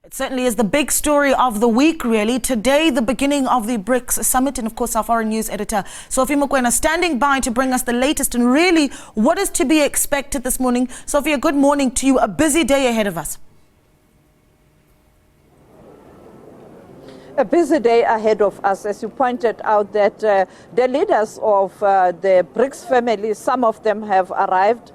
It certainly is the big story of the week, really. Today, the beginning of the BRICS Summit, and of course, our foreign news editor, Sophie Mokoena, standing by to bring us the latest and really what is to be expected this morning. Sophie, a good morning to you. A busy day ahead of us. A busy day ahead of us, as you pointed out, that the leaders of the BRICS family, some of them have arrived.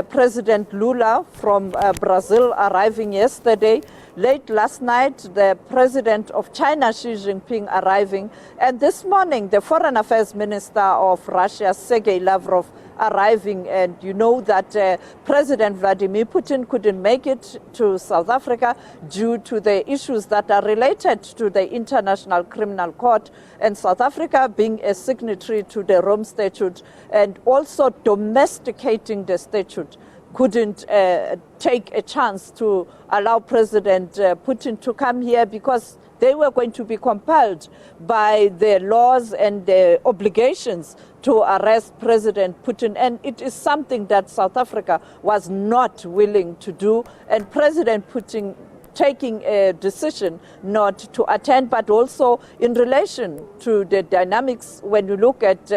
President Lula from Brazil arriving yesterday. Late last night, the president of China, Xi Jinping, arriving. And this morning, the foreign affairs minister of Russia, Sergei Lavrov, arriving. And you know that President Vladimir Putin couldn't make it to South Africa due to the issues that are related to the International Criminal Court, and South Africa being a signatory to the Rome Statute and also domesticating the statute, couldn't take a chance to allow President Putin to come here because they were going to be compelled by the laws and the obligations to arrest President Putin. And it is something that South Africa was not willing to do. And President Putin taking a decision not to attend, but also in relation to the dynamics when you look at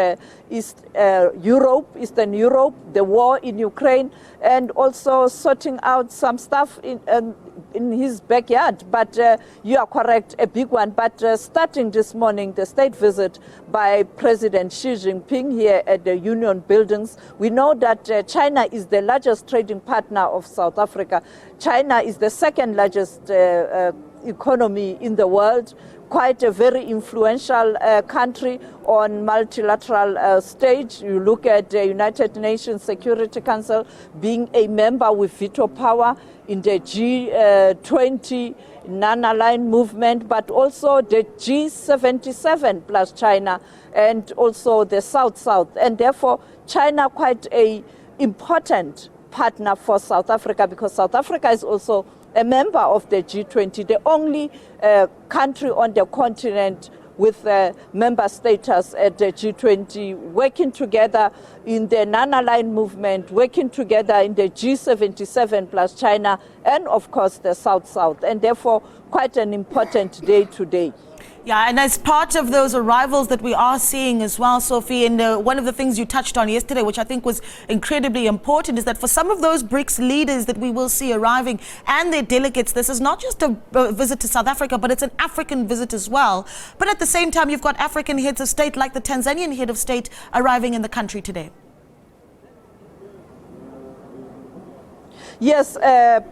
Eastern Europe, the war in Ukraine, and also sorting out some stuff in his backyard. But you are correct, a big one. But starting this morning, the state visit by President Xi Jinping here at the Union Buildings. We know that China is the largest trading partner of South Africa. China is the second largest economy in the world, quite a very influential country on multilateral stage. You look at the United Nations Security Council being a member with veto power in the G20 non-aligned movement, but also the G77 plus China and also the South-South. And therefore, China quite a important partner for South Africa because South Africa is also a member of the G20, the only country on the continent with member status at the G20, working together in the non-aligned movement, working together in the G77 plus China, and of course the South-South, and therefore quite an important day today. Yeah, and as part of those arrivals that we are seeing as well, Sophie, and one of the things you touched on yesterday, which I think was incredibly important, is that for some of those BRICS leaders that we will see arriving and their delegates, this is not just a visit to South Africa, but it's an African visit as well. But at the same time, you've got African heads of state like the Tanzanian head of state arriving in the country today. Yes,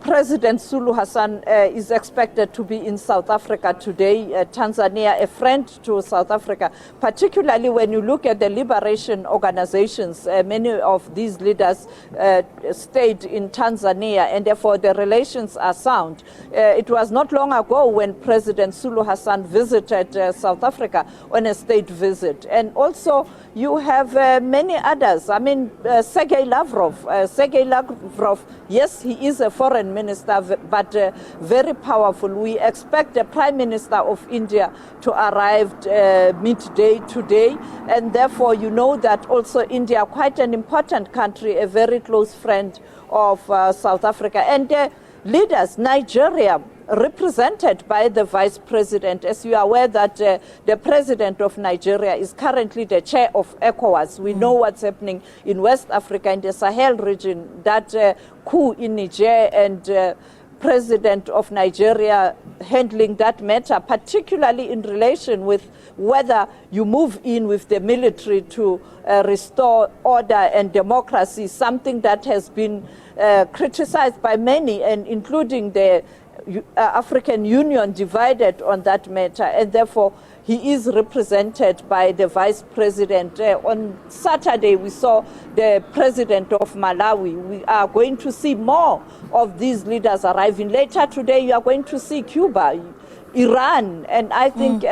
President Suluhu Hassan is expected to be in South Africa today. Tanzania, a friend to South Africa, particularly when you look at the liberation organizations. Many of these leaders stayed in Tanzania, and therefore the relations are sound. It was not long ago when President Suluhu Hassan visited South Africa on a state visit. And also you have many others. I mean, Sergei Lavrov, yes, he is a foreign minister, but very powerful. We expect the Prime Minister of India to arrive midday today. And therefore, you know that also India, quite an important country, a very close friend of South Africa. And the leaders, Nigeria, represented by the vice president. As you are aware that the president of Nigeria is currently the chair of ECOWAS. We know what's happening in West Africa, in the Sahel region, that coup in Niger, and president of Nigeria handling that matter, particularly in relation with whether you move in with the military to restore order and democracy, something that has been criticized by many, and including the African Union divided on that matter, and therefore he is represented by the vice president. On Saturday, we saw the president of Malawi. We are going to see more of these leaders arriving. Later today, you are going to see Cuba, Iran, and I think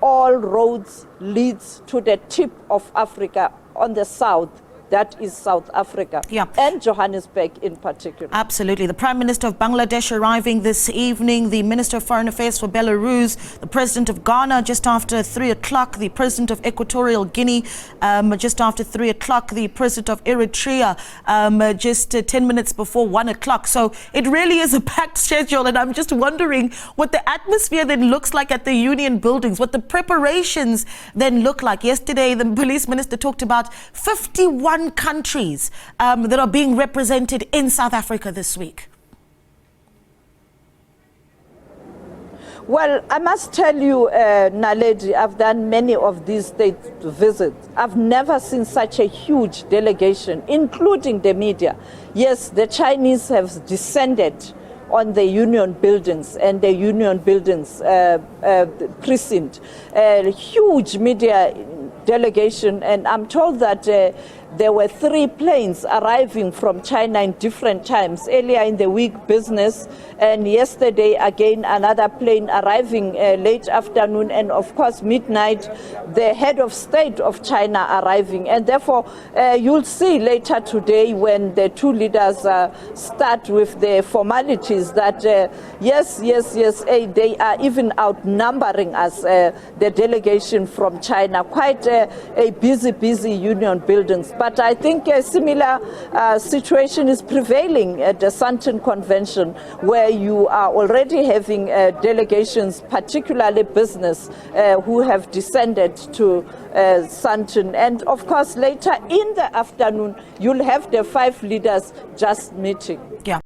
all roads leads to the tip of Africa on the south, that is South Africa, and Johannesburg in particular. Absolutely. The Prime Minister of Bangladesh arriving this evening, the Minister of Foreign Affairs for Belarus, the President of Ghana just after 3 o'clock, the President of Equatorial Guinea just after 3 o'clock, the President of Eritrea just 10 minutes before 1 o'clock. So it really is a packed schedule, and I'm just wondering what the atmosphere then looks like at the union buildings, what the preparations then look like. Yesterday, the police minister talked about 51 countries that are being represented in South Africa this week. Well, I must tell you, Naledi, I've done many of these state visits. I've never seen such a huge delegation, including the media. Yes, the Chinese have descended on the union buildings and the union buildings precinct. A huge media delegation, and I'm told that there were 3 planes arriving from China in different times. Earlier in the week, business, and yesterday again another plane arriving late afternoon, and of course midnight the head of state of China arriving. And therefore you'll see later today when the 2 leaders start with the formalities that yes, they are even outnumbering us, the delegation from China. Quite a busy union buildings. But I think a similar situation is prevailing at the Sandton Convention, where you are already having delegations, particularly business, who have descended to Sandton. And of course, later in the afternoon, you'll have the 5 leaders just meeting. Yeah.